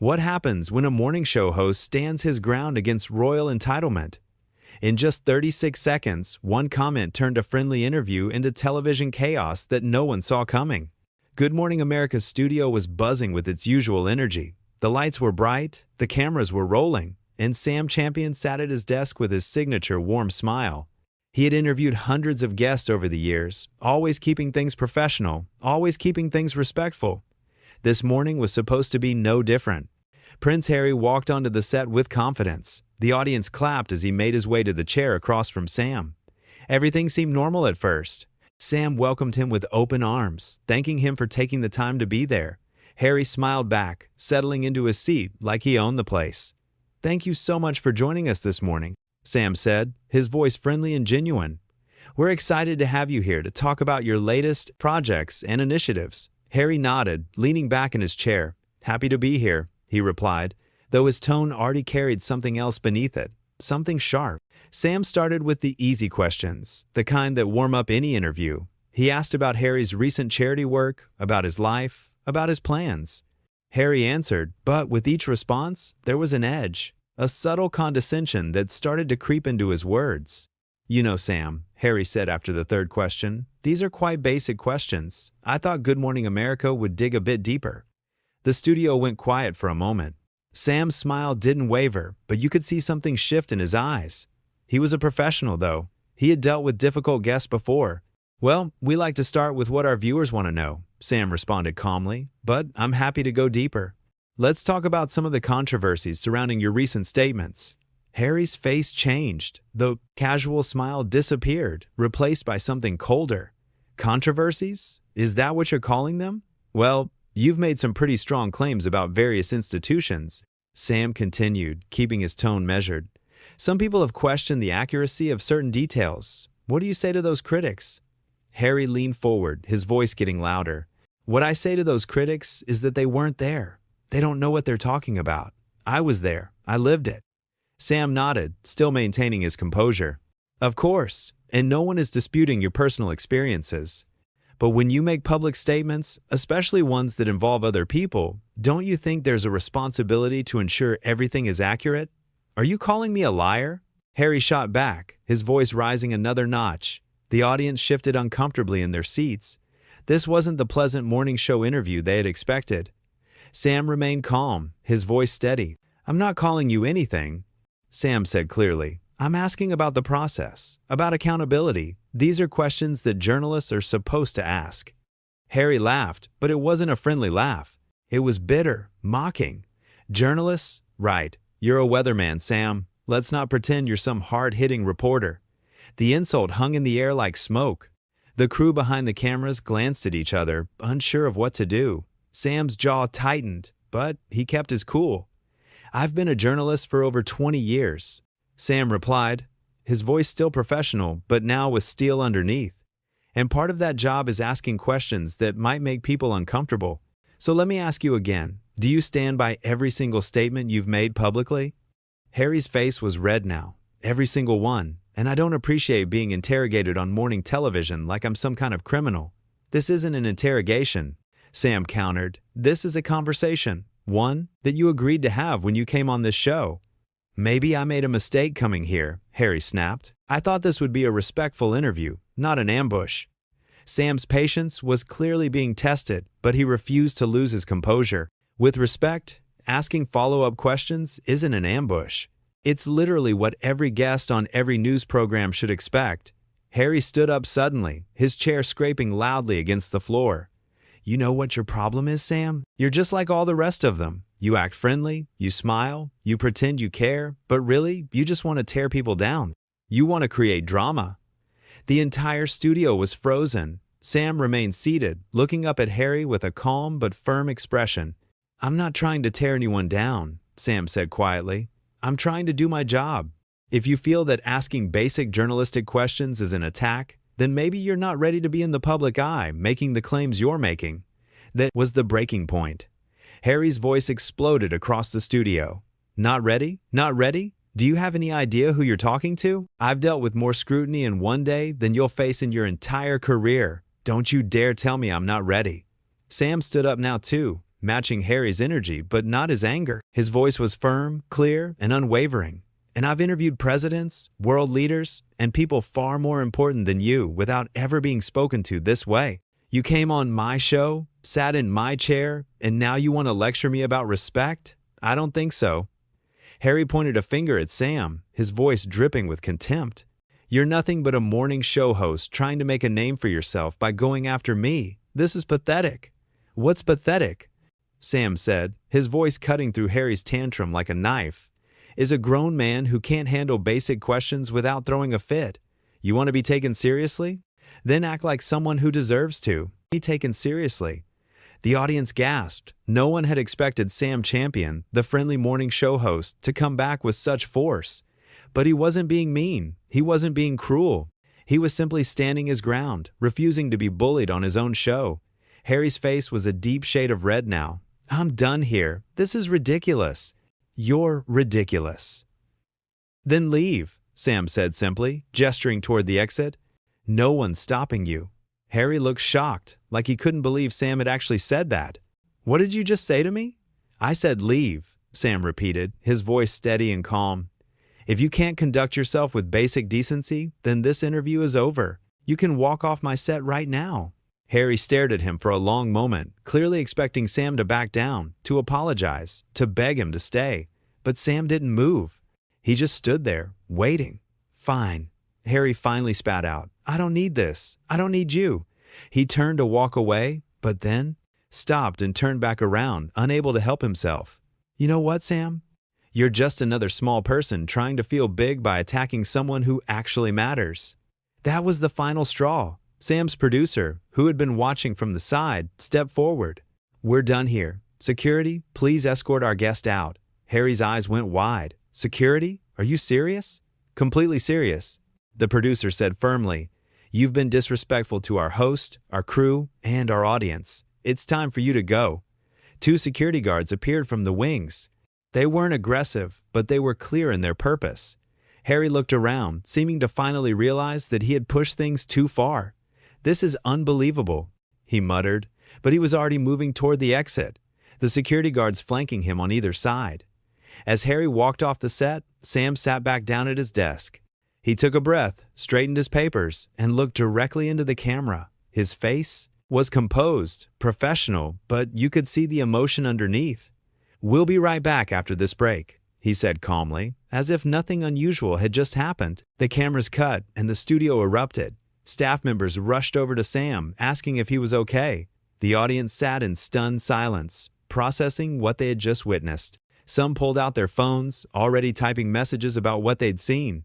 What happens when a morning show host stands his ground against royal entitlement? In just 36 seconds, one comment turned a friendly interview into television chaos that no one saw coming. Good Morning America's studio was buzzing with its usual energy. The lights were bright, the cameras were rolling, and Sam Champion sat at his desk with his signature warm smile. He had interviewed hundreds of guests over the years, always keeping things professional, always keeping things respectful. This morning was supposed to be no different. Prince Harry walked onto the set with confidence. The audience clapped as he made his way to the chair across from Sam. Everything seemed normal at first. Sam welcomed him with open arms, thanking him for taking the time to be there. Harry smiled back, settling into his seat like he owned the place. "Thank you so much for joining us this morning," Sam said, his voice friendly and genuine. "We're excited to have you here to talk about your latest projects and initiatives." Harry nodded, leaning back in his chair. "Happy to be here," he replied, though his tone already carried something else beneath it, something sharp. Sam started with the easy questions, the kind that warm up any interview. He asked about Harry's recent charity work, about his life, about his plans. Harry answered, but with each response, there was an edge, a subtle condescension that started to creep into his words. "You know, Sam," Harry said after the third question, "these are quite basic questions. I thought Good Morning America would dig a bit deeper." The studio went quiet for a moment. Sam's smile didn't waver, but you could see something shift in his eyes. He was a professional, though. He had dealt with difficult guests before. "Well, we like to start with what our viewers want to know," Sam responded calmly, "but I'm happy to go deeper. Let's talk about some of the controversies surrounding your recent statements." Harry's face changed. The casual smile disappeared, replaced by something colder. "Controversies? Is that what you're calling them? Well, you've made some pretty strong claims about various institutions," Sam continued, keeping his tone measured. "Some people have questioned the accuracy of certain details. What do you say to those critics?" Harry leaned forward, his voice getting louder. "What I say to those critics is that they weren't there. They don't know what they're talking about. I was there. I lived it." Sam nodded, still maintaining his composure. "Of course, and no one is disputing your personal experiences. But when you make public statements, especially ones that involve other people, don't you think there's a responsibility to ensure everything is accurate? Are you calling me a liar?" Harry shot back, his voice rising another notch. The audience shifted uncomfortably in their seats. This wasn't the pleasant morning show interview they had expected. Sam remained calm, his voice steady. "I'm not calling you anything," Sam said clearly. "I'm asking about the process, about accountability. These are questions that journalists are supposed to ask." Harry laughed, but it wasn't a friendly laugh. It was bitter, mocking. "Journalists? Right. You're a weatherman, Sam. Let's not pretend you're some hard-hitting reporter." The insult hung in the air like smoke. The crew behind the cameras glanced at each other, unsure of what to do. Sam's jaw tightened, but he kept his cool. "I've been a journalist for over 20 years, Sam replied, his voice still professional, but now with steel underneath. "And part of that job is asking questions that might make people uncomfortable. So let me ask you again, do you stand by every single statement you've made publicly?" Harry's face was red now, every single one, and I don't appreciate being interrogated on morning television like I'm some kind of criminal. "This isn't an interrogation," Sam countered. "This is a conversation, one that you agreed to have when you came on this show." "Maybe I made a mistake coming here," Harry snapped. "I thought this would be a respectful interview, not an ambush." Sam's patience was clearly being tested, but he refused to lose his composure. With respect, asking follow-up questions isn't an ambush. It's literally what every guest on every news program should expect. Harry stood up suddenly, his chair scraping loudly against the floor. "You know what your problem is, Sam? You're just like all the rest of them. You act friendly, you smile, you pretend you care, but really, you just want to tear people down. You want to create drama." The entire studio was frozen. Sam remained seated, looking up at Harry with a calm but firm expression. "I'm not trying to tear anyone down," Sam said quietly. "I'm trying to do my job. If you feel that asking basic journalistic questions is an attack, then maybe you're not ready to be in the public eye making the claims you're making." That was the breaking point. Harry's voice exploded across the studio. "Not ready? Not ready? Do you have any idea who you're talking to? I've dealt with more scrutiny in one day than you'll face in your entire career. Don't you dare tell me I'm not ready." Sam stood up now too, matching Harry's energy but not his anger. His voice was firm, clear, and unwavering. And I've interviewed presidents, world leaders, and people far more important than you without ever being spoken to this way. You came on my show, sat in my chair, and now you want to lecture me about respect? I don't think so. Harry pointed a finger at Sam, his voice dripping with contempt. You're nothing but a morning show host trying to make a name for yourself by going after me. This is pathetic. What's pathetic? Sam said, his voice cutting through Harry's tantrum like a knife. Is a grown man who can't handle basic questions without throwing a fit. You want to be taken seriously? Then act like someone who deserves to be taken seriously. The audience gasped. No one had expected Sam Champion, the friendly morning show host, to come back with such force. But he wasn't being mean. He wasn't being cruel. He was simply standing his ground, refusing to be bullied on his own show. Harry's face was a deep shade of red now. I'm done here. This is ridiculous. You're ridiculous. Then leave, Sam said simply, gesturing toward the exit. No one's stopping you. Harry looked shocked, like he couldn't believe Sam had actually said that. What did you just say to me? I said leave, Sam repeated, his voice steady and calm. If you can't conduct yourself with basic decency, then this interview is over. You can walk off my set right now. Harry stared at him for a long moment, clearly expecting Sam to back down, to apologize, to beg him to stay. But Sam didn't move. He just stood there, waiting. Fine. Harry finally spat out. I don't need this. I don't need you. He turned to walk away, but then stopped and turned back around, unable to help himself. You know what, Sam? You're just another small person trying to feel big by attacking someone who actually matters. That was the final straw. Sam's producer, who had been watching from the side, stepped forward. We're done here. Security, please escort our guest out. Harry's eyes went wide. Security? Are you serious? Completely serious, the producer said firmly. You've been disrespectful to our host, our crew, and our audience. It's time for you to go. 2 security guards appeared from the wings. They weren't aggressive, but they were clear in their purpose. Harry looked around, seeming to finally realize that he had pushed things too far. This is unbelievable, he muttered, but he was already moving toward the exit, the security guards flanking him on either side. As Harry walked off the set, Sam sat back down at his desk. He took a breath, straightened his papers, and looked directly into the camera. His face was composed, professional, but you could see the emotion underneath. We'll be right back after this break, he said calmly, as if nothing unusual had just happened. The cameras cut and the studio erupted. Staff members rushed over to Sam, asking if he was okay. The audience sat in stunned silence, processing what they had just witnessed. Some pulled out their phones, already typing messages about what they'd seen.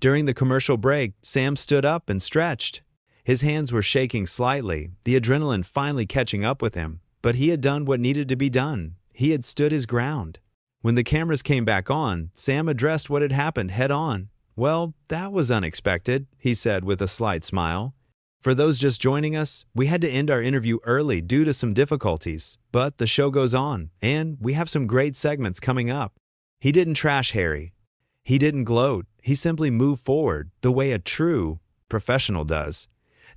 During the commercial break, Sam stood up and stretched. His hands were shaking slightly, the adrenaline finally catching up with him. But he had done what needed to be done. He had stood his ground. When the cameras came back on, Sam addressed what had happened head on. Well, that was unexpected, he said with a slight smile. For those just joining us, we had to end our interview early due to some difficulties, but the show goes on, and we have some great segments coming up. He didn't trash Harry. He didn't gloat. He simply moved forward the way a true professional does.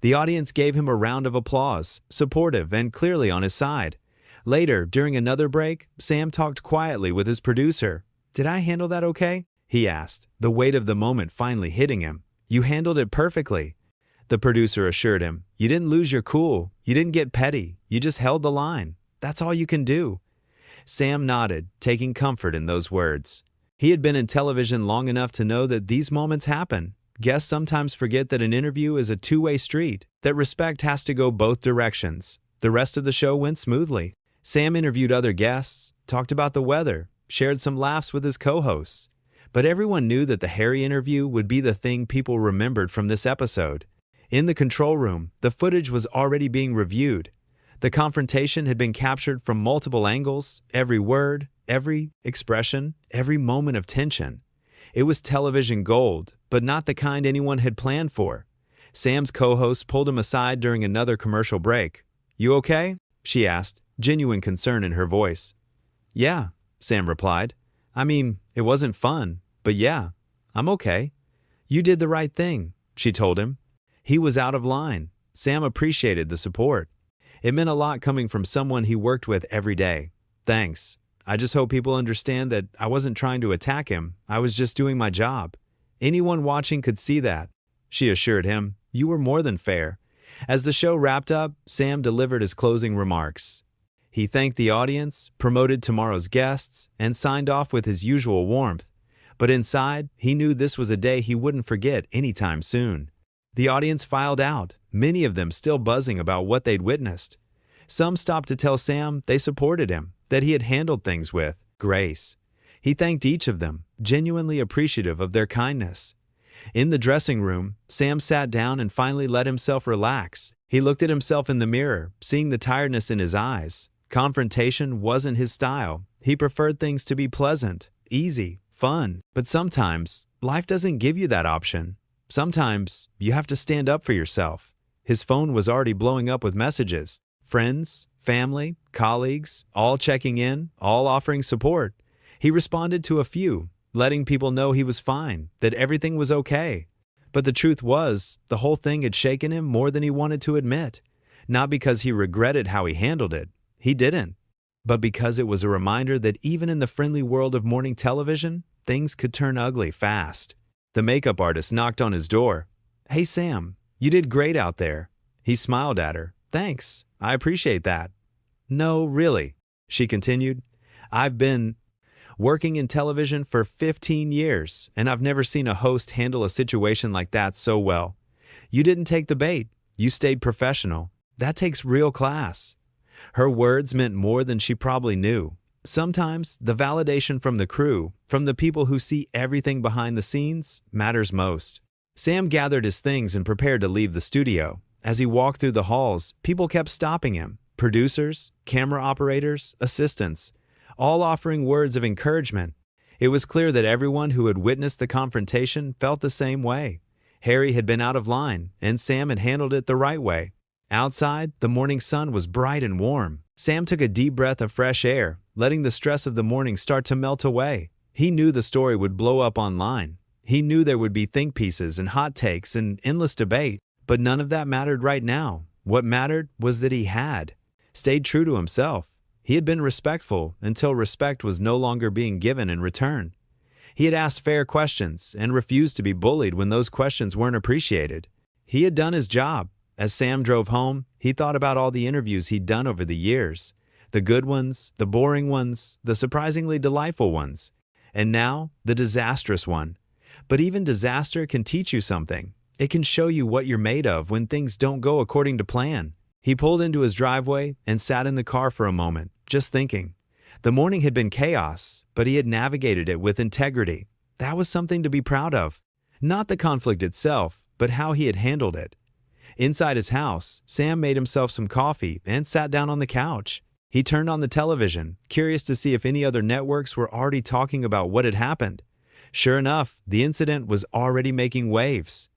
The audience gave him a round of applause, supportive and clearly on his side. Later, during another break, Sam talked quietly with his producer. Did I handle that okay? He asked, the weight of the moment finally hitting him. You handled it perfectly. The producer assured him. You didn't lose your cool. You didn't get petty. You just held the line. That's all you can do. Sam nodded, taking comfort in those words. He had been in television long enough to know that these moments happen. Guests sometimes forget that an interview is a two-way street, that respect has to go both directions. The rest of the show went smoothly. Sam interviewed other guests, talked about the weather, shared some laughs with his co-hosts. But everyone knew that the Harry interview would be the thing people remembered from this episode. In the control room, the footage was already being reviewed. The confrontation had been captured from multiple angles, every word, every expression, every moment of tension. It was television gold, but not the kind anyone had planned for. Sam's co-host pulled him aside during another commercial break. You okay? She asked, genuine concern in her voice. Yeah, Sam replied. I mean, it wasn't fun, but yeah, I'm okay. You did the right thing, she told him. He was out of line. Sam appreciated the support. It meant a lot coming from someone he worked with every day. "Thanks. I just hope people understand that I wasn't trying to attack him. I was just doing my job. Anyone watching could see that." She assured him, "You were more than fair." As the show wrapped up, Sam delivered his closing remarks. He thanked the audience, promoted tomorrow's guests, and signed off with his usual warmth. But inside, he knew this was a day he wouldn't forget anytime soon. The audience filed out, many of them still buzzing about what they'd witnessed. Some stopped to tell Sam they supported him, that he had handled things with grace. He thanked each of them, genuinely appreciative of their kindness. In the dressing room, Sam sat down and finally let himself relax. He looked at himself in the mirror, seeing the tiredness in his eyes. Confrontation wasn't his style. He preferred things to be pleasant, easy, fun. But sometimes, life doesn't give you that option. Sometimes, you have to stand up for yourself. His phone was already blowing up with messages. Friends, family, colleagues, all checking in, all offering support. He responded to a few, letting people know he was fine, that everything was okay. But the truth was, the whole thing had shaken him more than he wanted to admit. Not because he regretted how he handled it. He didn't. But because it was a reminder that even in the friendly world of morning television, things could turn ugly fast. The makeup artist knocked on his door. "Hey Sam, you did great out there." He smiled at her. "Thanks, I appreciate that." "No, really," she continued. "I've been working in television for 15 years, and I've never seen a host handle a situation like that so well. You didn't take the bait. You stayed professional. That takes real class." Her words meant more than she probably knew. Sometimes, the validation from the crew, from the people who see everything behind the scenes, matters most. Sam gathered his things and prepared to leave the studio. As he walked through the halls, people kept stopping him. Producers, camera operators, assistants, all offering words of encouragement. It was clear that everyone who had witnessed the confrontation felt the same way. Harry had been out of line, and Sam had handled it the right way. Outside, the morning sun was bright and warm. Sam took a deep breath of fresh air, letting the stress of the morning start to melt away. He knew the story would blow up online. He knew there would be think pieces and hot takes and endless debate, but none of that mattered right now. What mattered was that he had stayed true to himself. He had been respectful until respect was no longer being given in return. He had asked fair questions and refused to be bullied when those questions weren't appreciated. He had done his job. As Sam drove home, he thought about all the interviews he'd done over the years. The good ones, the boring ones, the surprisingly delightful ones. And now, the disastrous one. But even disaster can teach you something. It can show you what you're made of when things don't go according to plan. He pulled into his driveway and sat in the car for a moment, just thinking. The morning had been chaos, but he had navigated it with integrity. That was something to be proud of. Not the conflict itself, but how he had handled it. Inside his house, Sam made himself some coffee and sat down on the couch. He turned on the television, curious to see if any other networks were already talking about what had happened. Sure enough, the incident was already making waves.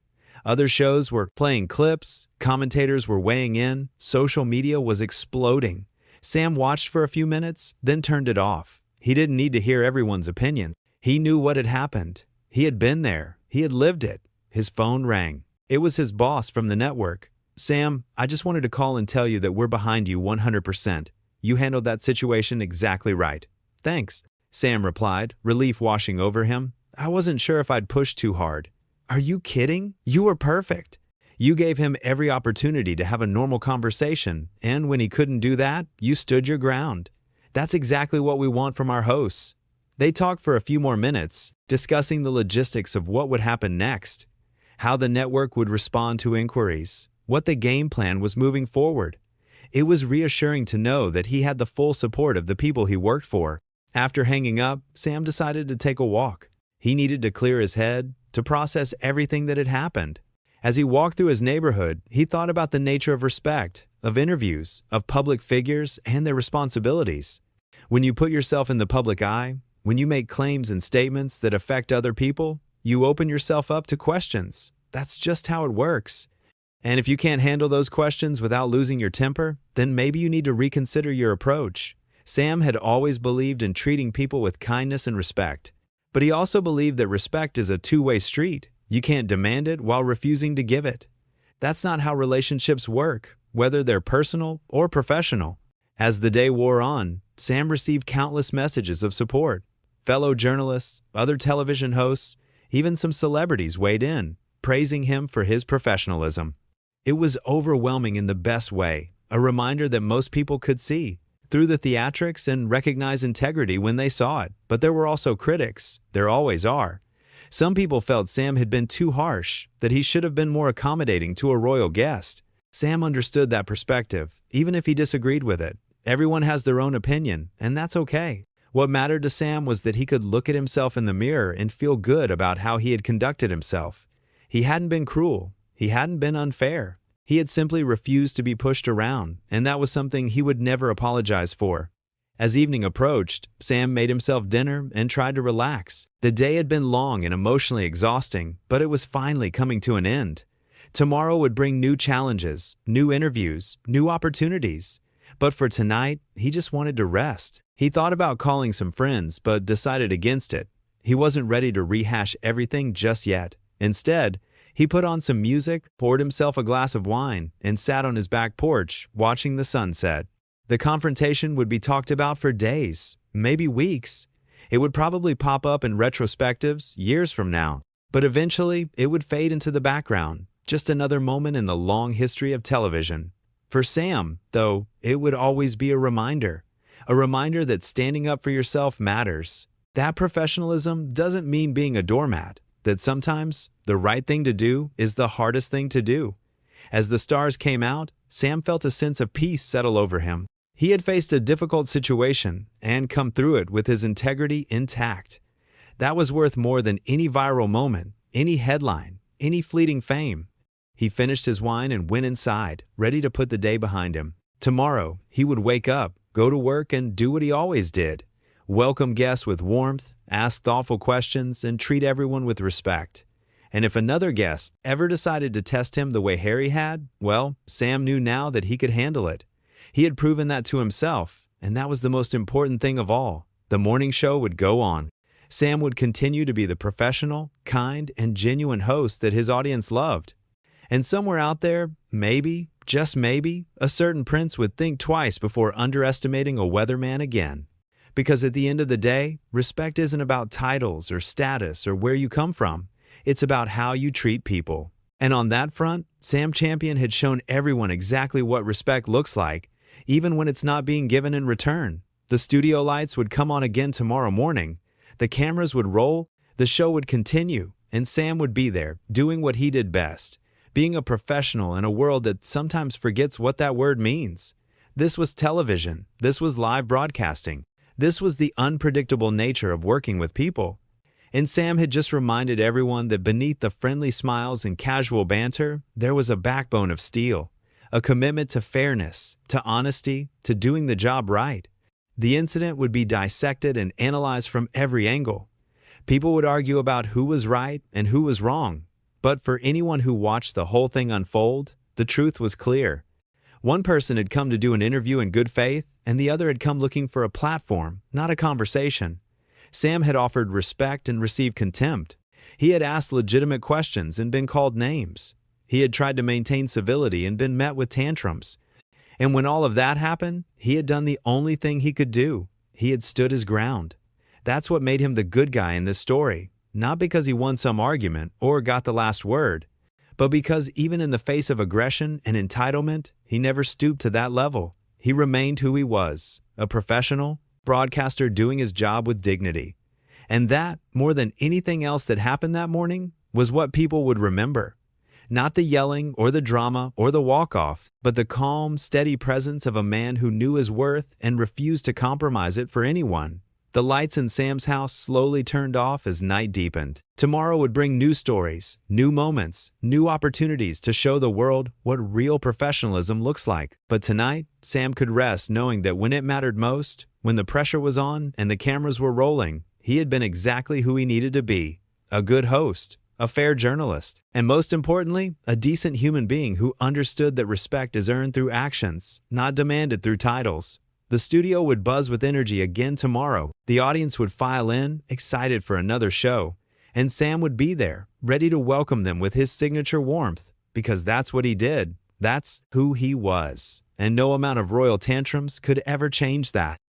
Other shows were playing clips, commentators were weighing in, social media was exploding. Sam watched for a few minutes, then turned it off. He didn't need to hear everyone's opinion. He knew what had happened. He had been there. He had lived it. His phone rang. It was his boss from the network. "Sam, I just wanted to call and tell you that we're behind you 100%. You handled that situation exactly right." "Thanks," Sam replied, relief washing over him. "I wasn't sure if I'd pushed too hard." "Are you kidding? You were perfect." You gave him every opportunity to have a normal conversation, and when he couldn't do that, you stood your ground. That's exactly what we want from our hosts. They talked for a few more minutes, discussing the logistics of what would happen next, how the network would respond to inquiries, what the game plan was moving forward. It was reassuring to know that he had the full support of the people he worked for. After hanging up, Sam decided to take a walk. He needed to clear his head, to process everything that had happened. As he walked through his neighborhood, he thought about the nature of respect, of interviews, of public figures, and their responsibilities. When you put yourself in the public eye, when you make claims and statements that affect other people, you open yourself up to questions. That's just how it works. And if you can't handle those questions without losing your temper, then maybe you need to reconsider your approach. Sam had always believed in treating people with kindness and respect. But he also believed that respect is a two-way street. You can't demand it while refusing to give it. That's not how relationships work. whether they're personal or professional. As the day wore on, Sam received countless messages of support. Fellow journalists, other television hosts, even some celebrities weighed in, praising him for his professionalism. It was overwhelming in the best way, a reminder that most people could see through the theatrics and recognize integrity when they saw it. But there were also critics. There always are. Some people felt Sam had been too harsh, that he should have been more accommodating to a royal guest. Sam understood that perspective, even if he disagreed with it. Everyone has their own opinion, and that's okay. What mattered to Sam was that he could look at himself in the mirror and feel good about how he had conducted himself. He hadn't been cruel. He hadn't been unfair. He had simply refused to be pushed around, and that was something he would never apologize for. As evening approached, Sam made himself dinner and tried to relax. The day had been long and emotionally exhausting, but it was finally coming to an end. Tomorrow would bring new challenges, new interviews, new opportunities. But for tonight, he just wanted to rest. He thought about calling some friends, but decided against it. He wasn't ready to rehash everything just yet. Instead, he put on some music, poured himself a glass of wine, and sat on his back porch, watching the sunset. The confrontation would be talked about for days, maybe weeks. It would probably pop up in retrospectives years from now. But eventually, it would fade into the background, just another moment in the long history of television. For Sam, though, it would always be a reminder that standing up for yourself matters. That professionalism doesn't mean being a doormat, that sometimes the right thing to do is the hardest thing to do. As the stars came out, Sam felt a sense of peace settle over him. He had faced a difficult situation and come through it with his integrity intact. That was worth more than any viral moment, any headline, any fleeting fame. He finished his wine and went inside, ready to put the day behind him. Tomorrow, he would wake up, go to work, and do what he always did. Welcome guests with warmth, ask thoughtful questions, and treat everyone with respect. And if another guest ever decided to test him the way Harry had, well, Sam knew now that he could handle it. He had proven that to himself, and that was the most important thing of all. The morning show would go on. Sam would continue to be the professional, kind, and genuine host that his audience loved. And somewhere out there, maybe, just maybe, a certain prince would think twice before underestimating a weatherman again. Because at the end of the day, respect isn't about titles or status or where you come from. It's about how you treat people. And on that front, Sam Champion had shown everyone exactly what respect looks like, even when it's not being given in return. The studio lights would come on again tomorrow morning. The cameras would roll, the show would continue, and Sam would be there, doing what he did best, being a professional in a world that sometimes forgets what that word means. This was television. This was live broadcasting. This was the unpredictable nature of working with people. And Sam had just reminded everyone that beneath the friendly smiles and casual banter, there was a backbone of steel, a commitment to fairness, to honesty, to doing the job right. The incident would be dissected and analyzed from every angle. People would argue about who was right and who was wrong. But for anyone who watched the whole thing unfold, the truth was clear. One person had come to do an interview in good faith, and the other had come looking for a platform, not a conversation. Sam had offered respect and received contempt. He had asked legitimate questions and been called names. He had tried to maintain civility and been met with tantrums. And when all of that happened, he had done the only thing he could do. He had stood his ground. That's what made him the good guy in this story, not because he won some argument or got the last word, but because even in the face of aggression and entitlement, he never stooped to that level. He remained who he was, a professional broadcaster doing his job with dignity. And that, more than anything else that happened that morning, was what people would remember. Not the yelling or the drama or the walk-off, but the calm, steady presence of a man who knew his worth and refused to compromise it for anyone. The lights in Sam's house slowly turned off as night deepened. Tomorrow would bring new stories, new moments, new opportunities to show the world what real professionalism looks like. But tonight, Sam could rest knowing that when it mattered most, when the pressure was on and the cameras were rolling, he had been exactly who he needed to be: a good host, a fair journalist, and most importantly, a decent human being who understood that respect is earned through actions, not demanded through titles. The studio would buzz with energy again tomorrow. The audience would file in, excited for another show. And Sam would be there, ready to welcome them with his signature warmth, because that's what he did. That's who he was, and no amount of royal tantrums could ever change that.